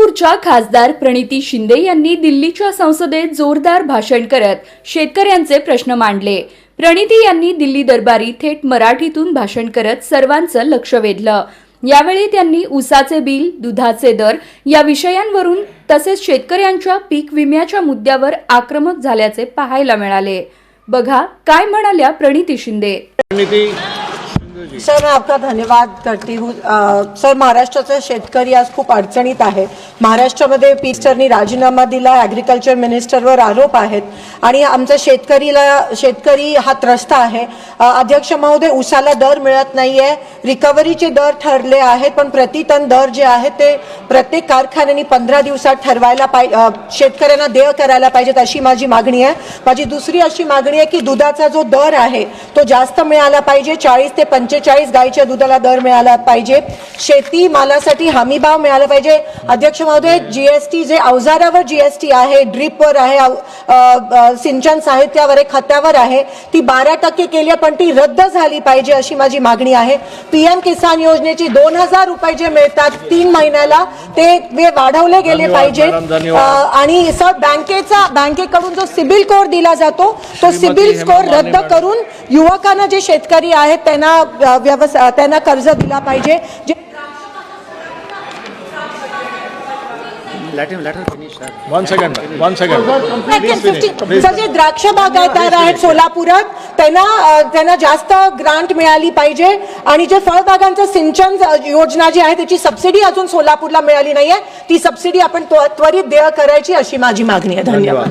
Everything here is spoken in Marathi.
सोलापूरच्या खासदार प्रणिती शिंदे यांनी दिल्लीच्या संसदेत जोरदार भाषण करत शेतकऱ्यांचे प्रश्न मांडले। प्रणिती यांनी दिल्ली दरबारी थेट मराठीतून भाषण करत सर्वांचं लक्ष वेधलं। यावेळी त्यांनी ऊसाचे बिल, दुधाचे दर या विषयांवरून तसेच शेतकऱ्यांच्या पीक विम्याच्या मुद्द्यावर आक्रमक झाल्याचे पाहायला मिळाले। बघा काय म्हणाल्या प्रणिती शिंदे। सर, मैं आपका धन्यवाद करती हूँ। सर, महाराष्ट्राचा शेतकरी आज खूप अडचणीत आहे। महाराष्ट्रामध्ये पीकचरनी राजीनामा दिला, ॲग्रिकल्चर मिनिस्टरवर आरोप आहेत आणि आमचा शेतकरी हा त्रस्त आहे। अध्यक्ष महोदय, ऊसाला दर मिळत नाहीये, रिकव्हरीचे दर ठरले आहेत, पण प्रति टन दर जे आहे ते प्रत्येक कारखान्याने 15 दिवसात ठरवायला पाहिजे, शेतकऱ्यांना देय करायला पाहिजेत अशी माझी मागणी आहे। माझी दुसरी अशी मागणी आहे की दुधाचा जो दर आहे तो जास्त मिळाला पाहिजे, 40 ते 45 गाईच्या दुधाला दर मिळाला पाहिजे। शेती मालासाठी हमी भाव मिळाला पाहिजे। अध्यक्ष महोदय, जीएसटी जे अवजारावर जीएसटी आहे, ड्रिपवर आहे, सिंचन साहित्यावर आहे, खतावर आहे, ती 12% केली पण ती रद्द झाली पाहिजे अशी माझी मागणी आहे। पीएम किसान योजनेची 2000 रुपये जे मिळतात 3 महिन्याला ते वाढवले गेले पाहिजे। आणि सर, बँकेकडून जो सिबिल स्कोर दिला जातो तो सिबिल स्कोर रद्द करून युवकांना जे शेतकरी आहेत त्यांना कर्ज दिला पाहिजे। One second. सर, जे द्राक्ष बागायतदार आहेत सोलापुरात त्यांना जास्त ग्रांट मिळाली पाहिजे आणि जे फळबागांचं सिंचन योजना जी आहे त्याची सबसिडी अजून सोलापूरला मिळाली नाहीये, ती सबसिडी आपण त्वरित देय करायची अशी माझी मागणी आहे। धन्यवाद।